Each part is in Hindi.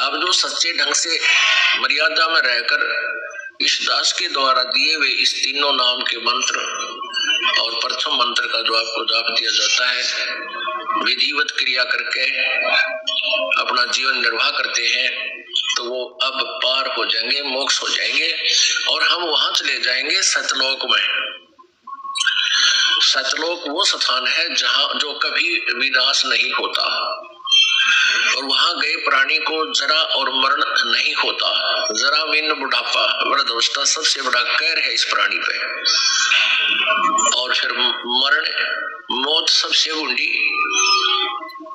अब जो सच्चे ढंग से मर्यादा में रहकर इस दास के द्वारा दिए हुए इस तीनों नाम के मंत्र और प्रथम मंत्र का जो आपको जाप दिया जाता है, विधिवत क्रिया करके अपना जीवन निर्वाह करते हैं, तो वो अब पार हो जाएंगे, मोक्ष हो जाएंगे और हम वहां चले जाएंगे सतलोक में। सतलोक वो स्थान है जहां जो कभी विनाश नहीं होता और वहां गए प्राणी को जरा और मरण नहीं होता। जरा विन बुढ़ापा वृद्धावस्था सबसे बड़ा कहर है इस प्राणी पे, और फिर मरण मौत सबसे बूढ़ी।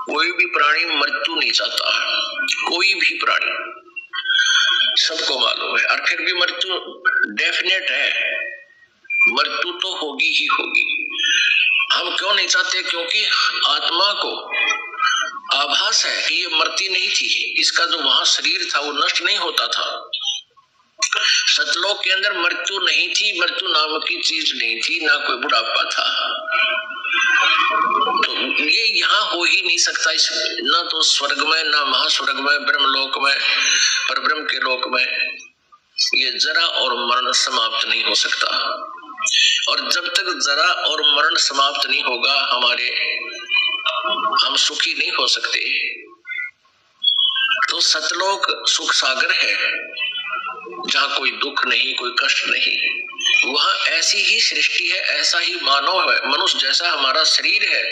कोई भी प्राणी मृत्यु नहीं चाहता, कोई भी प्राणी, सबको मालूम है। और फिर भी मृत्यु डेफिनेट है, मृत्यु तो होगी ही होगी। हम क्यों नहीं चाहते? क्योंकि आत्मा को आभास है कि ये मरती नहीं थी, इसका जो वहां शरीर था वो नष्ट नहीं होता था। सतलोक के अंदर मृत्यु नहीं थी, मृत्यु नाम की चीज नहीं थी, ना कोई बुढ़ापा था। तो ये यहाँ हो ही नहीं सकता, ना तो स्वर्ग में, ना महास्वर्ग में, ब्रह्मलोक में, पर ब्रह्म के लोक में ये जरा और मरण समाप्त नहीं हो सकता। और जब तक जरा और मरण समाप्त नहीं होगा हम सुखी नहीं हो सकते। तो सतलोक सुख सागर है जहाँ कोई दुख नहीं, कोई कष्ट नहीं। वहां ऐसी ही सृष्टि है, ऐसा ही मानव है, मनुष्य जैसा हमारा शरीर है।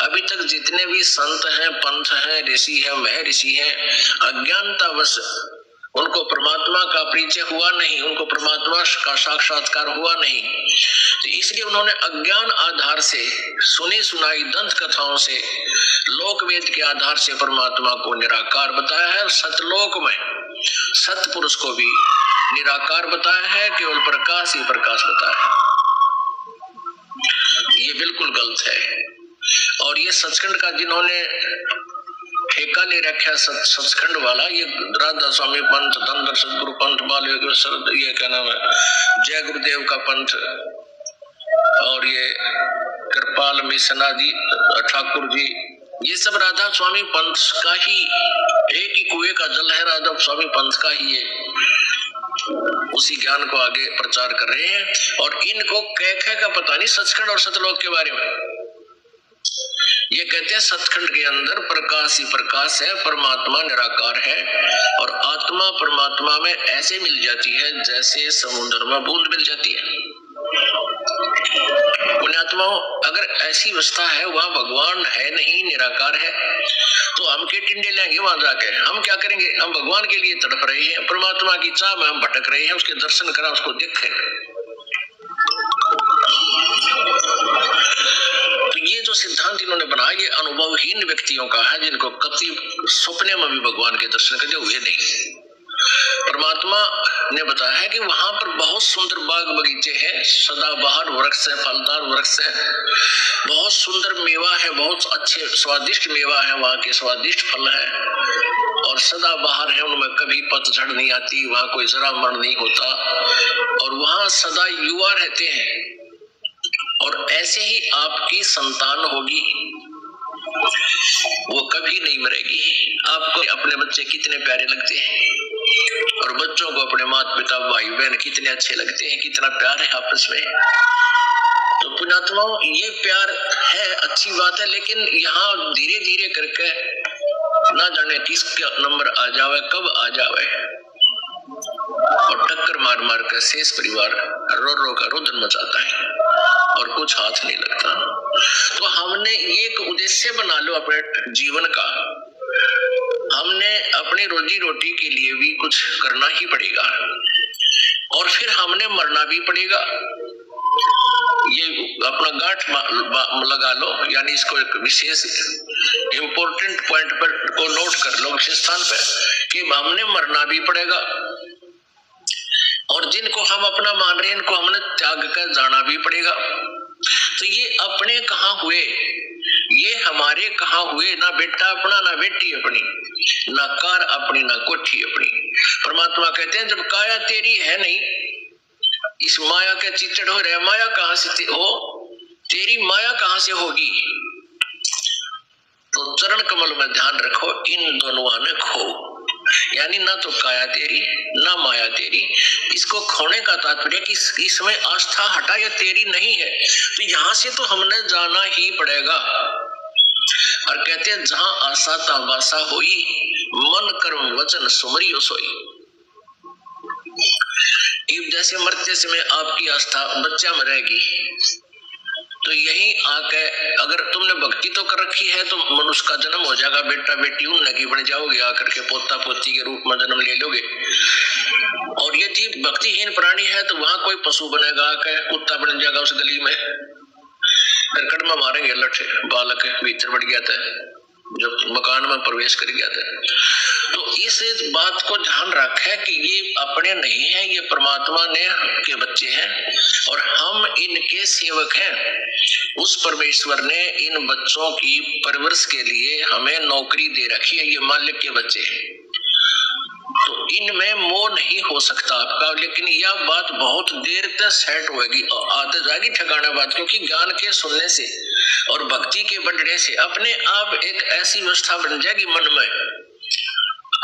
अभी तक जितने भी संत हैं, पंथ हैं, ऋषि हैं, महर्षि हैं, अज्ञानतावश उनको परमात्मा का परिचय हुआ नहीं, उनको परमात्मा का साक्षात्कार हुआ नहीं, तो इसलिए उन्होंने अज्ञान आधार से सुनी सुनाई दंत कथाओं से, लोक वेद के आधार से परमात्मा को निराकार बताया है। सतलोक में सतपुरुष को भी निराकार बताया है, केवल प्रकाश ही प्रकाश बताया है। ये बिल्कुल गलत है। और ये सचखंड का जिन्होंने ठेका ले रखा सचखंड वाला, ये राधा स्वामी पंथ, धनधर सदगुरु पंथ, बाल ये क्या नाम है, जय गुरुदेव का पंथ, और ये कृपाल मिशनाजी ठाकुर जी, ये सब राधा स्वामी पंथ का ही, एक ही कुएं का जल है, राधा स्वामी पंथ का ही है। उसी ज्ञान को आगे प्रचार कर रहे हैं और इनको कह का पता नहीं सचखंड और सतलोक के बारे में। ये कहते हैं सतखंड के अंदर प्रकाश ही प्रकाश है, परमात्मा निराकार है और आत्मा परमात्मा में ऐसे मिल जाती है जैसे समुद्र में बूंद मिल जाती है। पुण्यात्माओं, अगर ऐसी अवस्था है, वहां भगवान है नहीं, निराकार है, तो हम के टिंडे लेंगे वहां जाके? हम क्या करेंगे? हम भगवान के लिए तड़प रहे हैं, परमात्मा की चाह में हम भटक रहे हैं, उसके दर्शन करा, उसको देखें। तो ये जो सिद्धांत इन्होंने बनाया, ये अनुभवहीन व्यक्तियों का है, जिनको कभी सपने में भी भगवान के दर्शन करते हुए नहीं। परमात्मा ने बताया है कि वहां पर बहुत सुंदर बाग बगीचे हैं, सदाबहार वृक्ष है, फलदार वृक्ष है, बहुत सुंदर मेवा है, बहुत अच्छे स्वादिष्ट मेवा है, वहां के स्वादिष्ट फल है और सदाबहार है, उनमें कभी पतझड़ नहीं आती, वहां कोई जरा मरण नहीं होता और वहां सदा युवा रहते हैं। और ऐसे ही आपकी संतान होगी, वो कभी नहीं मरेगी। आपको अपने बच्चे कितने प्यारे लगते हैं और बच्चों को अपने माता पिता भाई बहन कितने अच्छे लगते हैं, कितना प्यार है आपस में। तो पुण्यात्माओं, ये प्यार है, अच्छी बात है, लेकिन यहाँ धीरे धीरे करके ना जाने किसका नंबर आ जावे, कब आ जावे, और टक्कर मार मार कर शेष परिवार रो रो कर रुदन मचाता है और कुछ हाथ नहीं लगता। तो हमने एक उद्देश्य बना लो अपने जीवन का, हमने अपनी रोजी रोटी के लिए भी कुछ करना ही पड़ेगा और फिर हमने मरना भी पड़ेगा। ये अपना गांठ लगा लो, यानी इसको एक विशेष इंपॉर्टेंट पॉइंट पर को नोट कर लो, विशेष स्थान पर, कि हमने मरना भी पड़ेगा और जिनको हम अपना मान रहे हैं इनको हमने त्याग कर जाना भी पड़ेगा। तो ये अपने कहाँ हुए, ये हमारे कहाँ हुए? ना बेटा अपना, ना बेटी अपनी, ना कार अपनी, ना कोठी अपनी। परमात्मा कहते हैं जब काया तेरी है नहीं, इस माया के चिचड़ हो रहे, माया कहाँ से हो, तेरी माया कहाँ से होगी? तो चरण कमल में ध्यान रखो, इन दोनों ने खो, यानी ना तो काया तेरी ना माया तेरी। इसको खोने का तात्पर्य कि इसमें आस्था हटा या तेरी नहीं है, तो यहां से तो हमने जाना ही पड़ेगा। और कहते हैं जहां आशा ता बासा होई, मन कर्म वचन सुमरियो सोई। जैसे मरते समय आपकी आस्था बच्चा में रहेगी, तो यही आके अगर तुमने भक्ति तो कर रखी है तो मनुष्य का जन्म हो जाएगा, बेटा बेटी उन की बन जाओगे, आकर के पोता पोती के रूप में जन्म ले लोगे। और यदि भक्तिहीन प्राणी है तो वहां कोई पशु बनेगा, आके कुत्ता बन जाएगा उस गली में, फिर कड़मा मारेंगे लठ, बालक भीतर बढ़ गया था जब मकान में प्रवेश कर गया था। तो इस बात को ध्यान रखे कि ये अपने नहीं है, ये परमात्मा ने के बच्चे हैं और हम इनके सेवक हैं। उस परमेश्वर ने इन बच्चों की परवरिश के लिए हमें नौकरी दे रखी है, ये मालिक के बच्चे हैं। तो इनमें मोह नहीं हो सकता आपका, लेकिन यह बात बहुत देर तक सेट होगी, आदत जाएगी ठिकाना बात, क्योंकि ज्ञान के सुनने से और भक्ति के बढ़ने से अपने आप एक ऐसी व्यवस्था बन जाएगी मन में,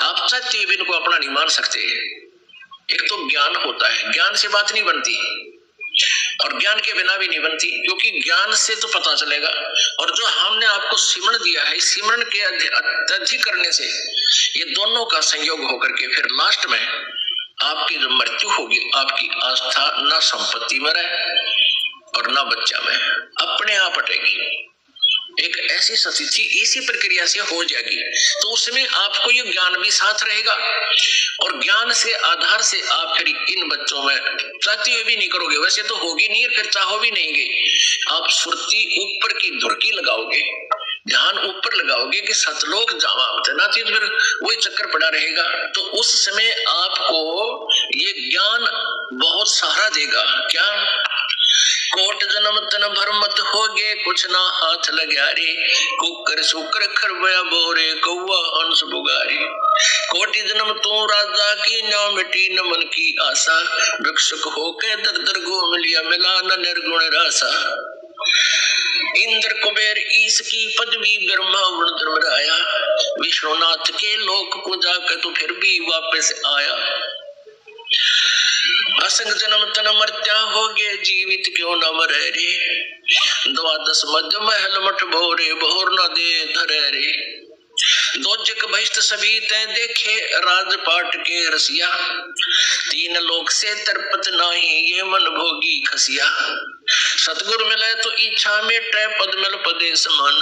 आप चाहते भी इनको अपना नहीं मान सकते। एक तो ज्ञान होता है, ज्ञान से बात नहीं बनती और ज्ञान के बिना भी नहीं बनती, क्योंकि ज्ञान से तो पता चलेगा। और जो हमने आपको सिमरण दिया है, इस सिमरण के अत्यधिक करने से ये दोनों का संयोग होकर के फिर लास्ट में आपकी जो मृत्यु होगी, आपकी आस्था ना संपत्ति में रहे और ना बच्चा में, अपने आप हटेगी। एक ऐसी स्थिति इसी प्रक्रिया से हो जाएगी, तो उसमें आपको ये ज्ञान भी साथ रहेगा और ज्ञान से आधार से आप फिर इन बच्चों में चाहते हुए भी नहीं करोगे, वैसे तो होगी नहीं, फिर चाहो भी नहीं गई, आप सुरती ऊपर की धुरकी लगाओगे, ध्यान ऊपर लगाओगे कि सतलोक जावा, ना तो फिर वही चक्कर पड़ा रहेगा। तो उस समय आपको ये ज्ञान बहुत सहारा देगा। क्या कोट जन्म तन भर मत होगे, कुछ ना हाथ लग्या रे, कुकर सुकर खरबया बोरे, कौवा हंस बुगारी। कोटि जन्म तू राजा की, ना मिटी न मन की आशा, भिक्षुक होके दर दर घूम लिया, मिला न निर्गुण रासा। इंद्र कुबेर ईश की पदवी, ब्रह्मा वरुण धर्मराया, विष्णुनाथ के लोक को जाकर तो फिर भी वापस आया। असंग जन्म तन मर्त्या होगे, जीवित क्यों न मरे रे, द्वादश मध्य महल मठ भोरे, भोर न दे धरे रे। दोजक बहिष्ठ सभी तय देखे, राजपाट के रसिया, तीन लोक से तरपत नाही, ये मन भोगी खसिया। सतगुरु मिले तो इच्छा मेटे, पद मिल पदे समान,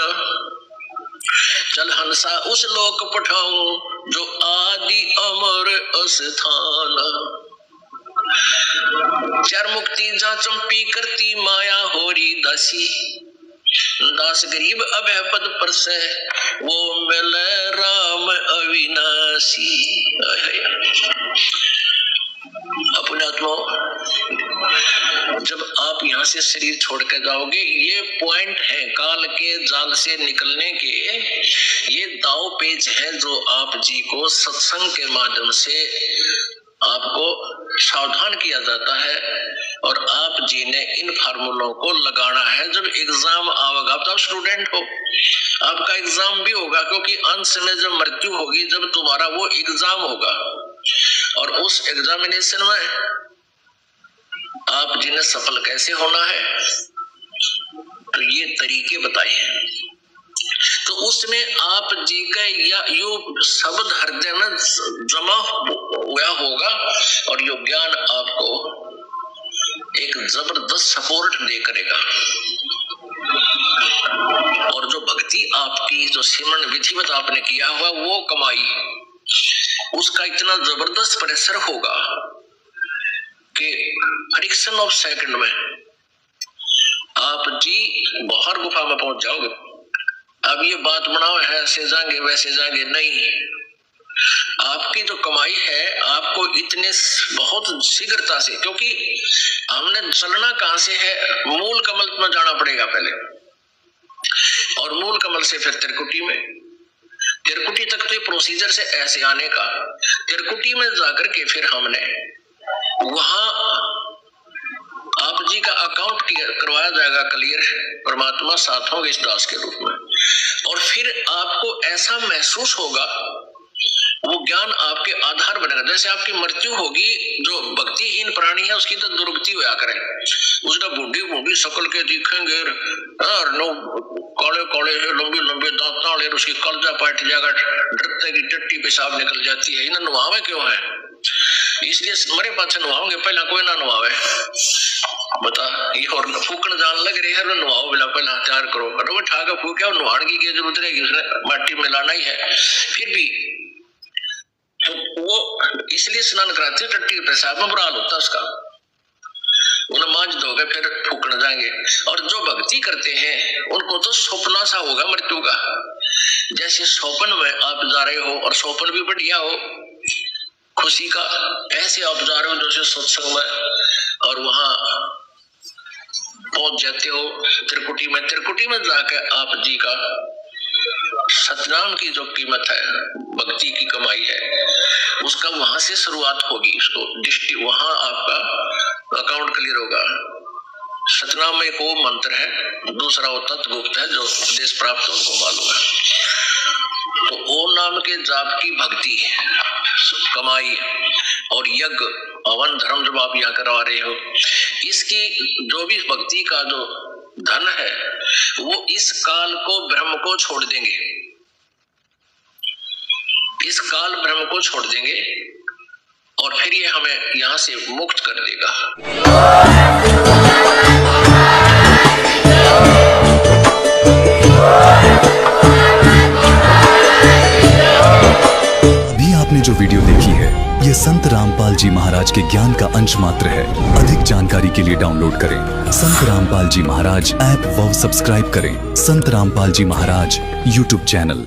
चल हंसा उस लोक पठाऊं, जो आदि अमर अस्थान। चार मुक्ति जहाँ चंपी करती, माया होरी दासी, दास गरीब अभय पद पर से, वो मिले राम अविनाशी। अपने आत्मा जब आप यहाँ से शरीर छोड़ के जाओगे, ये पॉइंट है काल के जाल से निकलने के, ये दाव पेच है जो आप जी को सत्संग के माध्यम से आपको सावधान किया जाता है और आप जी ने इन फार्मूलों को लगाना है। जब एग्जाम आएगा, तो आप स्टूडेंट हो, आपका एग्जाम भी होगा, क्योंकि अंत में जब मृत्यु होगी, जब तुम्हारा वो एग्जाम होगा और उस एग्जामिनेशन में आप जी ने सफल कैसे होना है, तो ये तरीके बताए। तो उसमें आप जी का या यो शब्द हृदय में जमा हुआ होगा और यो ज्ञान आपको एक जबरदस्त सपोर्ट दे करेगा। और जो भक्ति आपकी जो सिमरन विधिवत आपने किया हुआ वो कमाई, उसका इतना जबरदस्त प्रेशर होगा कि फ्रिक्शन ऑफ सेकंड में आप जी बाहर गुफा में पहुंच जाओगे। अब ये बात बनाओ ऐसे जाएंगे वैसे जाएंगे, नहीं, आपकी जो कमाई है आपको इतने बहुत शीघ्रता से, क्योंकि हमने चलना कहां से है, मूल कमल में जाना पड़ेगा पहले, और मूल कमल से फिर त्रिकुटी में, त्रिकुटी तक तो प्रोसीजर से ऐसे आने का, त्रिकुटी में जाकर के फिर हमने वहां आप जी का अकाउंट करवाया जाएगा क्लियर, परमात्मा साथ होंगे इस दास के रूप में। और फिर आपको ऐसा महसूस होगा वो ज्ञान आपके आधार बनेगा। जैसे आपकी मृत्यु होगी, जो भक्तिहीन प्राणी है उसकी तो दुर्गति होया करे, उसका बूढ़ी बूढ़ी शकल के दिखेंगे, काले काले लंबे लंबे दांत वाले, उसकी कलजा पाट जाएगा, डरते की टट्टी पेशाब निकल जाती है। इन्हें नुआवे क्यों है? इसलिए मरे पाछे नुआओगे, पहला कोई ना नुआवे। बता, ये और फूकन जान लग रही है, नुआओ बिला पहला तैयार करो, अरे वो ठाकर फूके और नुआण की जरूरत रहेगी, उसने माटी में लाना ही है। फिर भी तो वो इसलिए स्नान कराते हैं, टट्टी पेशाब में बुरा हाल होता है उसका, उन्हें मांझ दोगे फिर फूकने जाएंगे। और जो भक्ति करते हैं उनको तो सपना सा होगा मृत्यु का। जैसे सोपन में आप जा रहे हो और सोपन भी बढ़िया हो खुशी का, ऐसे आप जा रहे हो जैसे सत्संग में और वहां पहुंच जाते हो त्रिकुटी में। त्रिकुटी में जाकर आप जी का सतनाम की जो कीमत है, भक्ति की कमाई है, उसका वहां से शुरुआत होगी। उसको दृष्टि वहां आपका अकाउंट क्लियर होगा। सतनाम में एक वो मंत्र है, दूसरा वो तत्वगुप्त है, जो उपदेश प्राप्त उनको मालूम है। तो ओम नाम के जाप की भक्ति कमाई और यज्ञ हवन धर्म जब आप यहाँ करवा रहे हो, इसकी जो भी भक्ति का जो धन है वो इस काल को ब्रह्म को छोड़ देंगे, इस काल ब्रह्म को छोड़ देंगे और फिर ये हमें यहां से मुक्त कर देगा। अभी आपने जो वीडियो देखी है ये संत रामपाल जी महाराज के ज्ञान का अंश मात्र है। अधिक जानकारी के लिए डाउनलोड करें संत रामपाल जी महाराज ऐप व सब्सक्राइब करें संत रामपाल जी महाराज यूट्यूब चैनल।